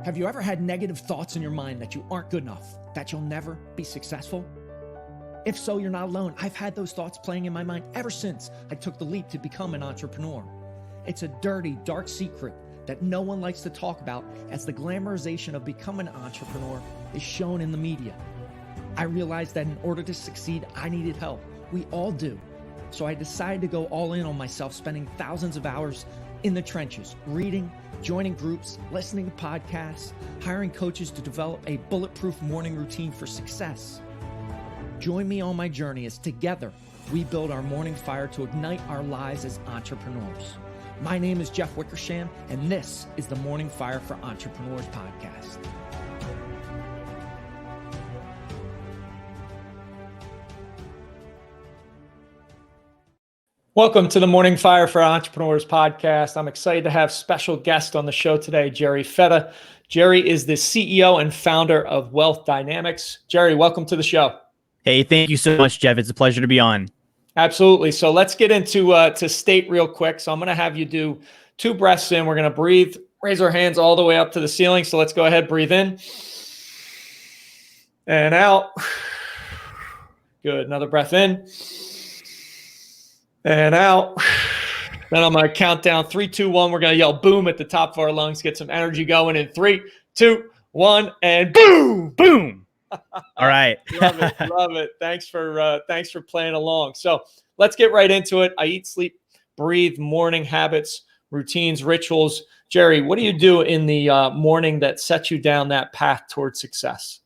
Have you ever had negative thoughts in your mind that you aren't good enough, that you'll never be successful? If so, you're not alone. I've had those thoughts playing in my mind ever since I took the leap to become an entrepreneur. It's a dirty, dark secret that no one likes to talk about, as the glamorization of becoming an entrepreneur is shown in the media. I realized that in order to succeed, I needed help. We all do. So I decided to go all in on myself, spending thousands of hours in the trenches, reading, joining groups, listening to podcasts, hiring coaches to develop a bulletproof morning routine for success. Join me on my journey as together we build our morning fire to ignite our lives as entrepreneurs. My name is Jeff Wickersham, and this is the Morning Fire for Entrepreneurs podcast. Welcome to the Morning Fire for Entrepreneurs podcast. I'm excited to have special guest on the show today, Jerry Fetta. Jerry is the CEO and founder of Wealth DynamX. Jerry, welcome to the show. Hey, thank you so much, Jeff. It's a pleasure to be on. Absolutely. So let's get into to state real quick. So I'm going to have you do 2 breaths in. We're going to breathe, raise our hands all the way up to the ceiling. So let's go ahead, breathe in and out. Good. Another breath in and out. Then I'm going to count down 3, 2, 1. We're going to yell boom at the top of our lungs, get some energy going in 3, 2, 1, and boom, boom. All right. Love it. Love it. Thanks for playing along. So let's get right into it. I eat, sleep, breathe, morning habits, routines, rituals. Jerry, what do you do in the morning that sets you down that path towards success?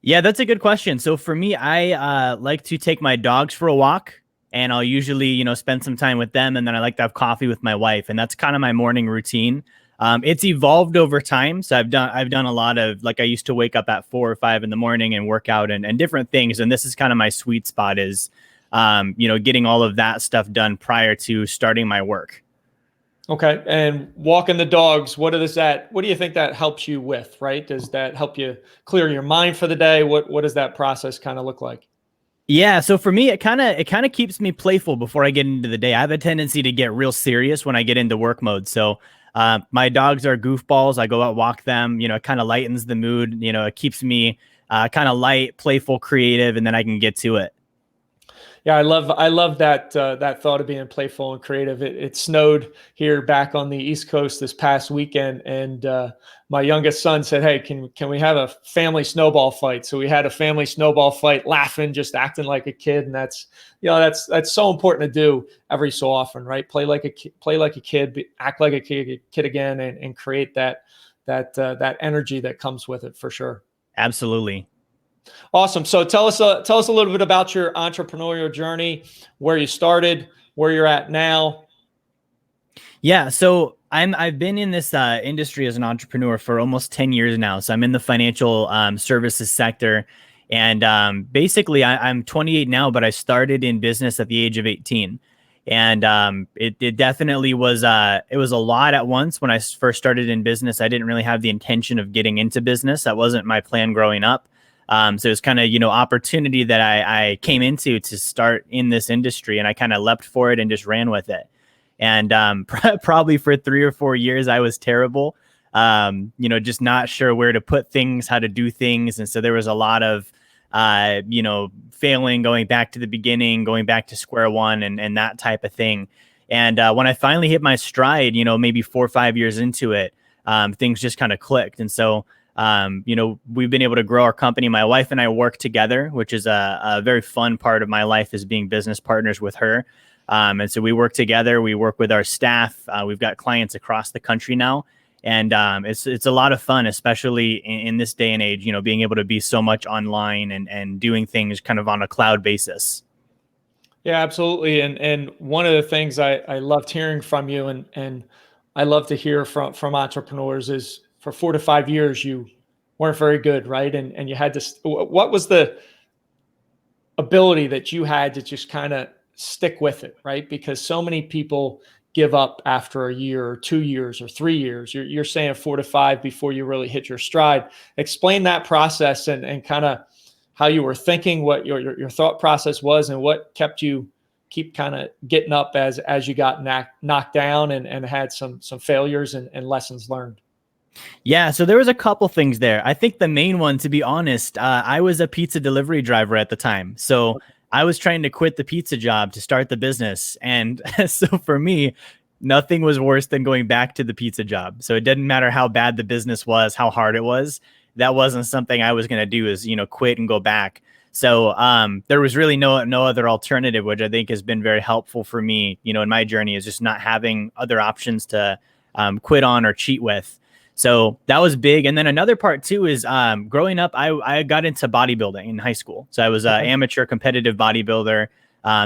Yeah, that's a good question. So for me, I like to take my dogs for a walk, and I'll usually, spend some time with them. And then I like to have coffee with my wife. And that's kind of my morning routine. It's evolved over time. So I've done a lot of, like, I used to wake up at 4 or 5 in the morning and work out and different things. And this is kind of my sweet spot is, getting all of that stuff done prior to starting my work. Okay. And walking the dogs, what do you think that helps you with, right? Does that help you clear your mind for the day? What does that process kind of look like? Yeah, so for me, it kind of keeps me playful before I get into the day. I have a tendency to get real serious when I get into work mode. So my dogs are goofballs. I go out, walk them. It kind of lightens the mood. It keeps me kind of light, playful, creative, and then I can get to it. Yeah, I love that thought of being playful and creative. It snowed here back on the East Coast this past weekend, and my youngest son said, "Hey, can we have a family snowball fight?" So we had a family snowball fight, laughing, just acting like a kid, and that's so important to do every so often, right? Play like a kid, act like a kid again, and create that energy that comes with it for sure. Absolutely. Awesome. So tell us a little bit about your entrepreneurial journey, where you started, where you're at now. Yeah. So I've been in this industry as an entrepreneur for almost 10 years now. So I'm in the financial services sector, and basically I'm 28 now, but I started in business at the age of 18. And it definitely was it was a lot at once. When I first started in business, I didn't really have the intention of getting into business. That wasn't my plan growing up. So it was kind of, opportunity that I came into to start in this industry, and I kind of leapt for it and just ran with it. And probably for 3 or 4 years, I was terrible, just not sure where to put things, how to do things. And so there was a lot of, failing, going back to the beginning, going back to square one and that type of thing. And when I finally hit my stride, maybe 4 or 5 years into it, things just kind of clicked. And so we've been able to grow our company. My wife and I work together, which is a very fun part of my life, is being business partners with her. And so we work together. We work with our staff. We've got clients across the country now. And it's a lot of fun, especially in this day and age, being able to be so much online and doing things kind of on a cloud basis. Yeah, absolutely. And one of the things I loved hearing from you, and I love to hear from entrepreneurs, is for 4 to 5 years, you weren't very good, right? And you had to, what was the ability that you had to just kind of stick with it, right? Because so many people give up after a year or 2 years or 3 years. You're saying 4 to 5 before you really hit your stride. Explain that process and kind of how you were thinking, what your thought process was, and what kept you keep kind of getting up as you got knocked down and had some failures and lessons learned. Yeah, so there was a couple things there. I think the main one, to be honest, I was a pizza delivery driver at the time. So I was trying to quit the pizza job to start the business. And so for me, nothing was worse than going back to the pizza job. So it didn't matter how bad the business was, how hard it was. That wasn't something I was going to do, is, quit and go back. So there was really no other alternative, which I think has been very helpful for me, in my journey, is just not having other options to quit on or cheat with. So that was big. And then another part too is growing up, I got into bodybuilding in high school. So I was an amateur competitive bodybuilder.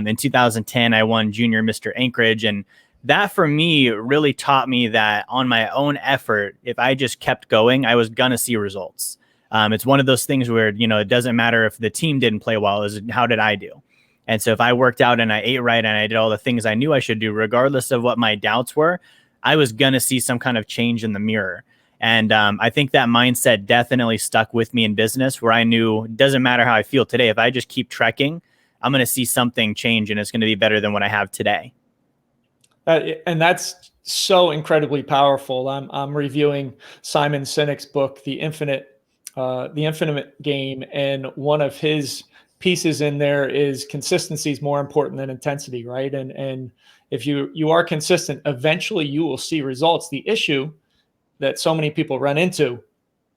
In 2010, I won Junior Mr. Anchorage. And that for me really taught me that on my own effort, if I just kept going, I was going to see results. It's one of those things where, it doesn't matter if the team didn't play well, is how did I do? And so if I worked out and I ate right and I did all the things I knew I should do, regardless of what my doubts were, I was going to see some kind of change in the mirror. And I think that mindset definitely stuck with me in business, where I knew it doesn't matter how I feel today. If I just keep trekking, I'm going to see something change, and it's going to be better than what I have today. And that's so incredibly powerful. I'm reviewing Simon Sinek's book, The Infinite Game, and one of his pieces in there is consistency is more important than intensity, right? And if you are consistent, eventually you will see results. The issue that so many people run into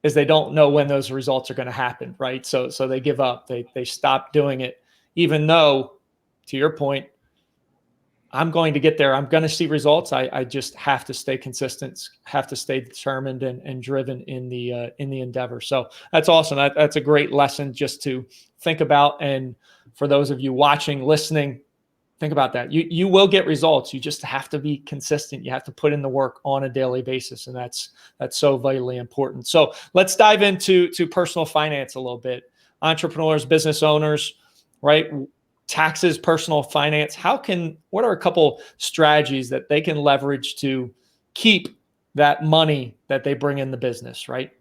is they don't know when those results are going to happen, right? So they give up, they stop doing it, even though, to your point, I'm going to get there. I'm going to see results. I just have to stay consistent, have to stay determined and driven in the endeavor. So that's awesome. That's a great lesson just to think about. And for those of you watching, listening, think about that. You will get results. You just have to be consistent. You have to put in the work on a daily basis. And that's so vitally important. So let's dive into personal finance a little bit. Entrepreneurs, business owners, right? Taxes, personal finance. What are a couple strategies that they can leverage to keep that money that they bring in the business, right?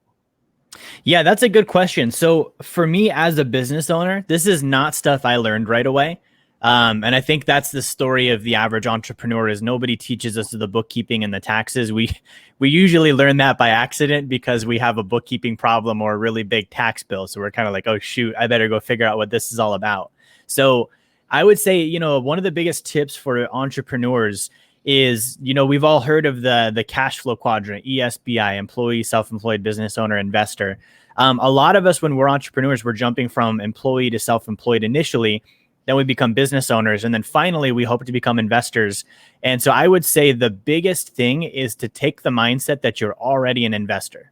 Yeah, that's a good question. So for me as a business owner, this is not stuff I learned right away. And I think that's the story of the average entrepreneur, is nobody teaches us the bookkeeping and the taxes. We usually learn that by accident because we have a bookkeeping problem or a really big tax bill. So we're kind of like, oh, shoot, I better go figure out what this is all about. So I would say, one of the biggest tips for entrepreneurs is, we've all heard of the cash flow quadrant, ESBI, employee, self-employed, business owner, investor. A lot of us, when we're entrepreneurs, we're jumping from employee to self-employed initially. Then we become business owners. And then finally, we hope to become investors. And so I would say the biggest thing is to take the mindset that you're already an investor.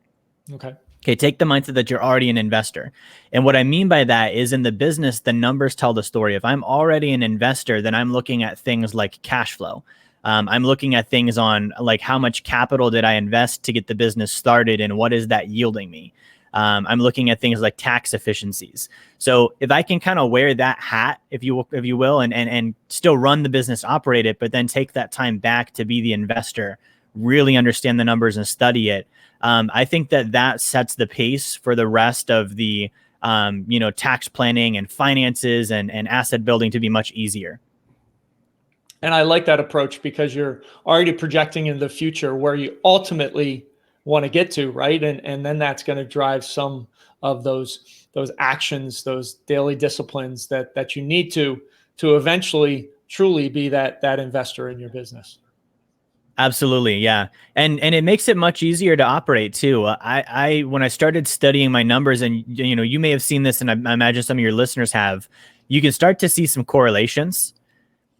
Okay, take the mindset that you're already an investor. And what I mean by that is, in the business, the numbers tell the story. If I'm already an investor, then I'm looking at things like cash flow. I'm looking at things on like, how much capital did I invest to get the business started and what is that yielding me? I'm looking at things like tax efficiencies. So if I can kind of wear that hat, if you will, and still run the business, operate it, but then take that time back to be the investor, really understand the numbers and study it. I think that sets the pace for the rest of the, tax planning and finances and asset building to be much easier. And I like that approach because you're already projecting into the future where you ultimately want to get to, right? And then that's going to drive some of those actions, those daily disciplines that you need to eventually truly be that investor in your business. Absolutely. Yeah. And it makes it much easier to operate too. I when I started studying my numbers, and you may have seen this, and I imagine some of your listeners have, you can start to see some correlations.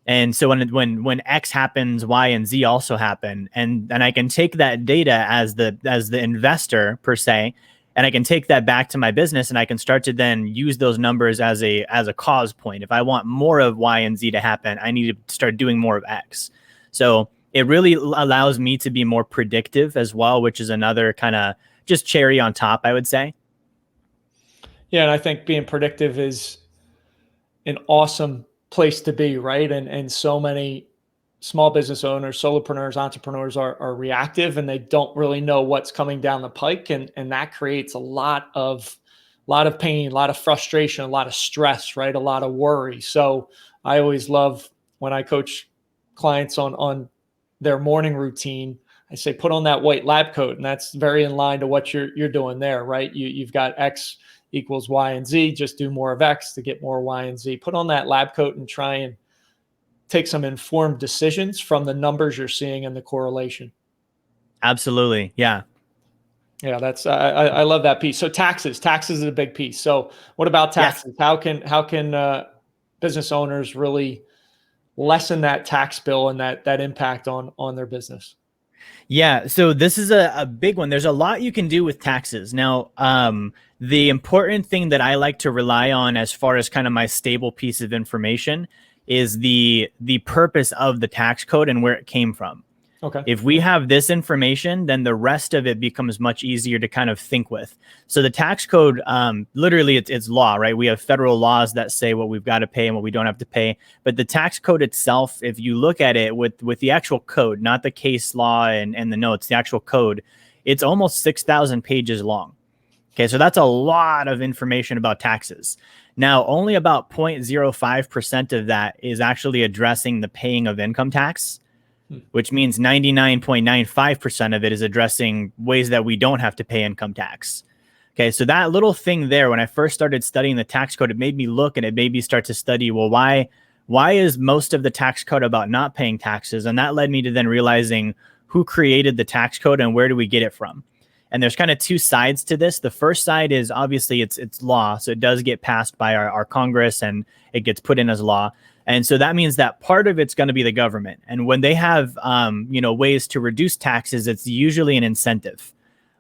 And so when X happens, Y and Z also happen. And I can take that data as the investor per se, and I can take that back to my business, and I can start to then use those numbers as a cause point. If I want more of Y and Z to happen, I need to start doing more of X. So it really allows me to be more predictive as well, which is another kind of just cherry on top, I would say. Yeah, and I think being predictive is an awesome place to be, right? And so many small business owners, solopreneurs, entrepreneurs are reactive, and they don't really know what's coming down the pike, and that creates a lot of pain, a lot of frustration, a lot of stress, right? A lot of worry. So I always love when I coach clients on their morning routine. I say put on that white lab coat, and that's very in line to what you're doing there, right? You've got X equals Y and Z. Just do more of X to get more Y and Z. Put on that lab coat and try and take some informed decisions from the numbers you're seeing and the correlation. Absolutely, yeah. Yeah, that's I love that piece. So taxes is a big piece. So what about taxes? Yes. How can business owners really lessen that tax bill and that impact on their business? Yeah, so this is a big one. There's a lot you can do with taxes. Now, the important thing that I like to rely on as far as kind of my stable piece of information is the purpose of the tax code and where it came from. Okay. If we have this information, then the rest of it becomes much easier to kind of think with. So the tax code, literally it's law, right? We have federal laws that say what we've got to pay and what we don't have to pay. But the tax code itself, if you look at it with the actual code, not the case law and the notes, the actual code, it's almost 6,000 pages long. Okay, so that's a lot of information about taxes. Now, only about 0.05% of that is actually addressing the paying of income tax, which means 99.95% of it is addressing ways that we don't have to pay income tax. Okay, so that little thing there, when I first started studying the tax code, it made me look and it made me start to study, well, why is most of the tax code about not paying taxes? And that led me to then realizing who created the tax code and where do we get it from? And there's kind of two sides to this. The first side is obviously it's law. So it does get passed by our Congress and it gets put in as law. And so that means that part of it's going to be the government. And when they have, ways to reduce taxes, it's usually an incentive,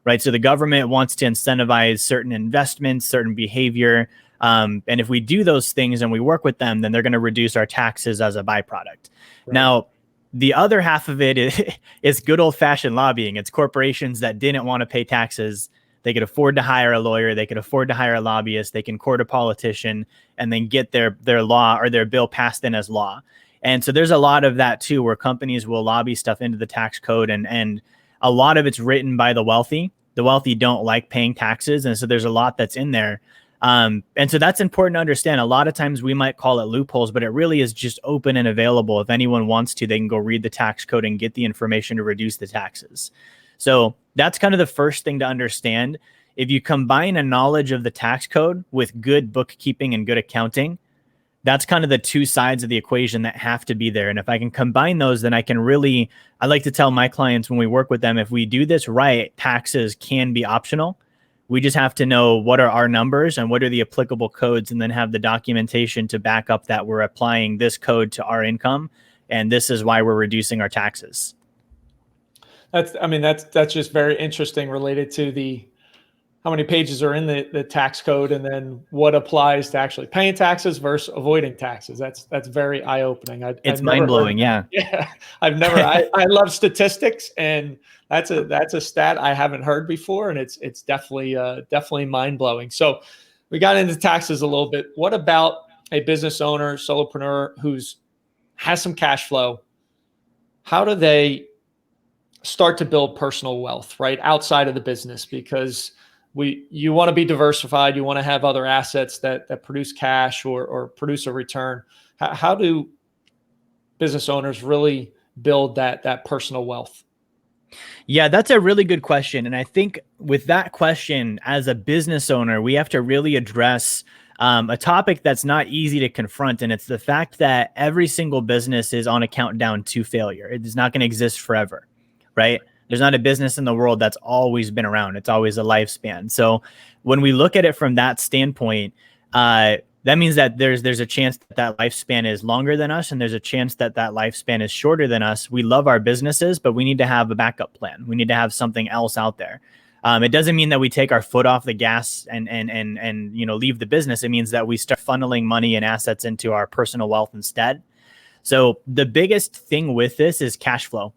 right? So the government wants to incentivize certain investments, certain behavior. And if we do those things and we work with them, then they're going to reduce our taxes as a byproduct. Right. Now, the other half of it is good old fashioned lobbying. It's corporations that didn't want to pay taxes. They could afford to hire a lawyer. They could afford to hire a lobbyist. They can court a politician and then get their law or their bill passed in as law. And so there's a lot of that too, where companies will lobby stuff into the tax code. And a lot of it's written by the wealthy. The wealthy don't like paying taxes. And so there's a lot that's in there. And so that's important to understand. A lot of times we might call it loopholes, but it really is just open and available. If anyone wants to, they can go read the tax code and get the information to reduce the taxes. So that's kind of the first thing to understand. If you combine a knowledge of the tax code with good bookkeeping and good accounting, that's kind of the two sides of the equation that have to be there. And if I can combine those, then I like to tell my clients when we work with them, if we do this right, taxes can be optional. We just have to know what are our numbers and what are the applicable codes, and then have the documentation to back up that we're applying this code to our income. And this is why we're reducing our taxes. That's just very interesting, related to how many pages are in the tax code and then what applies to actually paying taxes versus avoiding taxes. That's very eye-opening. It's mind-blowing. Yeah. I love statistics, and that's a stat I haven't heard before. And it's definitely mind-blowing. So we got into taxes a little bit. What about a business owner, solopreneur has some cash flow? How do they start to build personal wealth, right, outside of the business? Because you want to be diversified. You want to have other assets that produce cash or produce a return. How do business owners really build that personal wealth? Yeah, that's a really good question. And I think with that question, as a business owner, we have to really address a topic that's not easy to confront. And it's the fact that every single business is on a countdown to failure. It is not going to exist forever, right? There's not a business in the world that's always been around. It's always a lifespan. So when we look at it from that standpoint, that means that there's a chance that lifespan is longer than us, and there's a chance that lifespan is shorter than us. We love our businesses, but we need to have a backup plan. We need to have something else out there. It doesn't mean that we take our foot off the gas and leave the business. It means that we start funneling money and assets into our personal wealth instead. So the biggest thing with this is cash flow.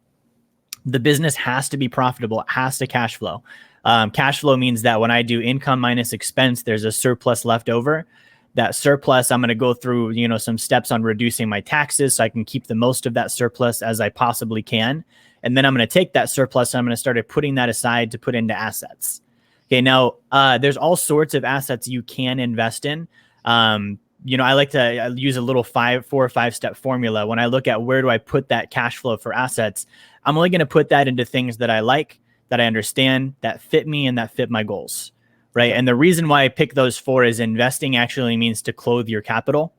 The business has to be profitable. It has to cash flow. Cash flow means that when I do income minus expense, there's a surplus left over. That surplus, I'm going to go through, some steps on reducing my taxes so I can keep the most of that surplus as I possibly can. And then I'm going to take that surplus and I'm going to start putting that aside to put into assets. Okay, now there's all sorts of assets you can invest in. I like to use a little 4 or 5 step formula when I look at where do I put that cash flow for assets. I'm only going to put that into things that I like, that I understand, that fit me, and that fit my goals. Right. And the reason why I pick those four is investing actually means to clothe your capital.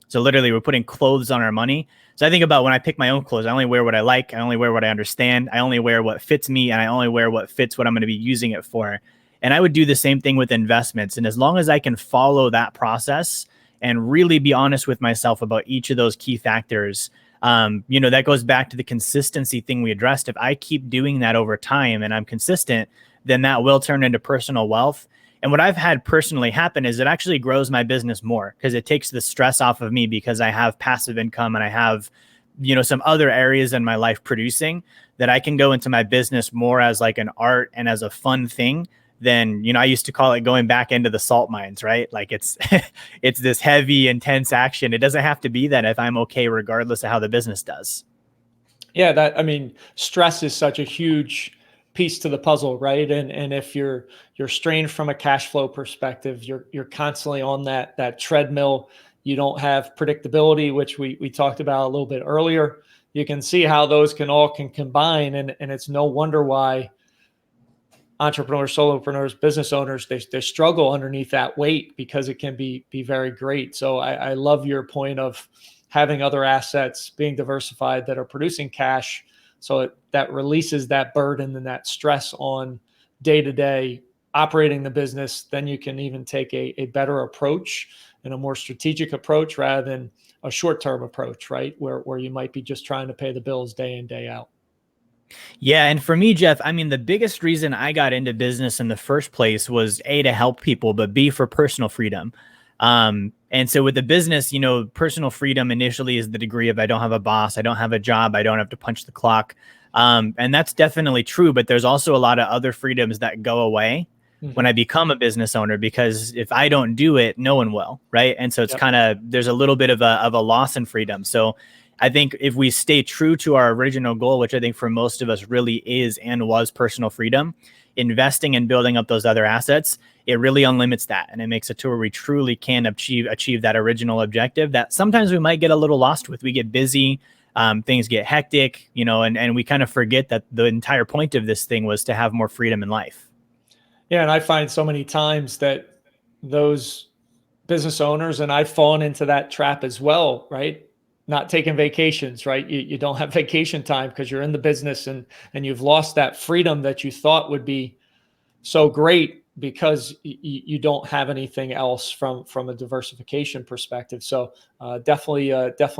So literally we're putting clothes on our money. So I think about when I pick my own clothes, I only wear what I like. I only wear what I understand. I only wear what fits me, and I only wear what fits what I'm going to be using it for. And I would do the same thing with investments. And as long as I can follow that process and really be honest with myself about each of those key factors, that goes back to the consistency thing we addressed. If I keep doing that over time and I'm consistent, then that will turn into personal wealth. And what I've had personally happen is it actually grows my business more because it takes the stress off of me because I have passive income and I have, some other areas in my life producing that I can go into my business more as like an art and as a fun thing than, I used to call it going back into the salt mines, right? Like it's, it's this heavy, intense action. It doesn't have to be that if I'm okay, regardless of how the business does. Yeah, stress is such a huge piece to the puzzle, right? And if you're strained from a cash flow perspective, you're constantly on that treadmill. You don't have predictability, which we talked about a little bit earlier. You can see how those can combine, and it's no wonder why entrepreneurs, solopreneurs, business owners, they struggle underneath that weight because it can be very great. So I love your point of having other assets, being diversified that are producing cash. So that releases that burden and that stress on day-to-day operating the business. Then you can even take a better approach and a more strategic approach rather than a short-term approach, right? Where you might be just trying to pay the bills day in, day out. Yeah. And for me, Jeff, the biggest reason I got into business in the first place was A, to help people, but B, for personal freedom. And so with the business, personal freedom initially is the degree of I don't have a boss, I don't have a job, I don't have to punch the clock. And that's definitely true, but there's also a lot of other freedoms that go away when I become a business owner, because if I don't do it, no one will. Right. And so it's kind of, there's a little bit of a loss in freedom. So I think if we stay true to our original goal, which I think for most of us really is and was personal freedom, investing and building up those other assets, it really unlimits that. And it makes it to where we truly can achieve that original objective that sometimes we might get a little lost with. We get busy, things get hectic, and we kind of forget that the entire point of this thing was to have more freedom in life. Yeah. And I find so many times that those business owners, and I've fallen into that trap as well, right? Not taking vacations, right? You don't have vacation time because you're in the business and you've lost that freedom that you thought would be so great because you don't have anything else from a diversification perspective. So definitely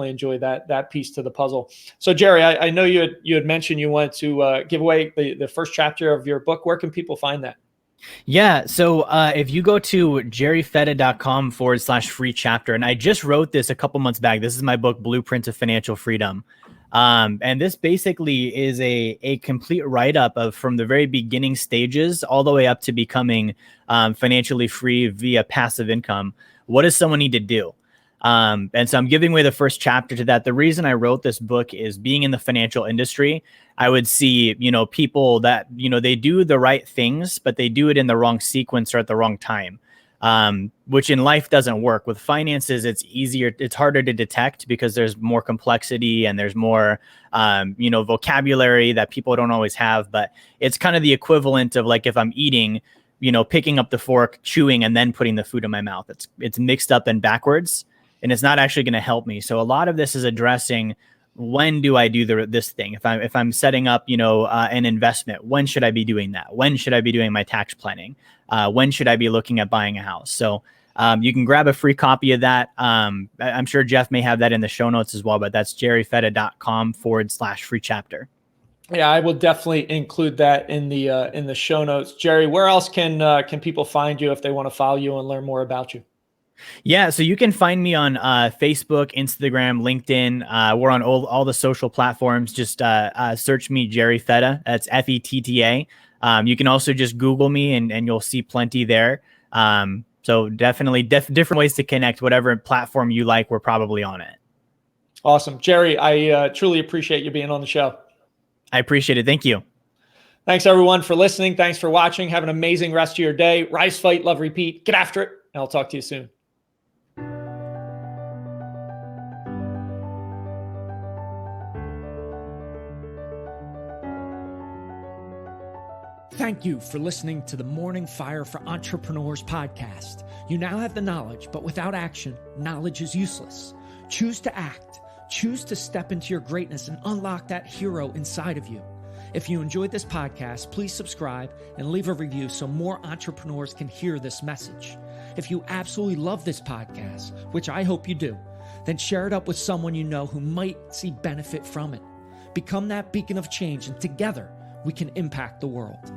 enjoy that piece to the puzzle. So Jerry, I know you had mentioned you wanted to give away the first chapter of your book. Where can people find that? Yeah. So if you go to jerryfetta.com/free chapter, and I just wrote this a couple months back. This is my book, Blueprint to Financial Freedom. And this basically is a complete write-up of from the very beginning stages all the way up to becoming financially free via passive income. What does someone need to do? And so I'm giving away the first chapter to that. The reason I wrote this book is being in the financial industry. I would see, people that, they do the right things, but they do it in the wrong sequence or at the wrong time, which in life doesn't work. With finances, it's easier. It's harder to detect because there's more complexity and there's more, vocabulary that people don't always have. But it's kind of the equivalent of like if I'm eating, picking up the fork, chewing, and then putting the food in my mouth. It's mixed up and backwards, and it's not actually going to help me. So a lot of this is addressing, when do I do this thing? If I'm setting up, an investment, when should I be doing that? When should I be doing my tax planning? When should I be looking at buying a house? So you can grab a free copy of that. I'm sure Jeff may have that in the show notes as well, but that's jerryfetta.com/free chapter. Yeah, I will definitely include that in the show notes. Jerry, where else can people find you if they want to follow you and learn more about you? Yeah, so you can find me on Facebook, Instagram, LinkedIn. We're on all the social platforms. Just search me, Jerry Fetta. That's Fetta. You can also just Google me and you'll see plenty there. So definitely different ways to connect. Whatever platform you like, we're probably on it. Awesome. Jerry, I truly appreciate you being on the show. I appreciate it. Thank you. Thanks, everyone, for listening. Thanks for watching. Have an amazing rest of your day. Rise, fight, love, repeat. Get after it. And I'll talk to you soon. Thank you for listening to the Morning Fire for Entrepreneurs podcast. You now have the knowledge, but without action, knowledge is useless. Choose to act. Choose to step into your greatness and unlock that hero inside of you. If you enjoyed this podcast, please subscribe and leave a review so more entrepreneurs can hear this message. If you absolutely love this podcast, which I hope you do, then share it up with someone you know who might see benefit from it. Become that beacon of change, and together we can impact the world.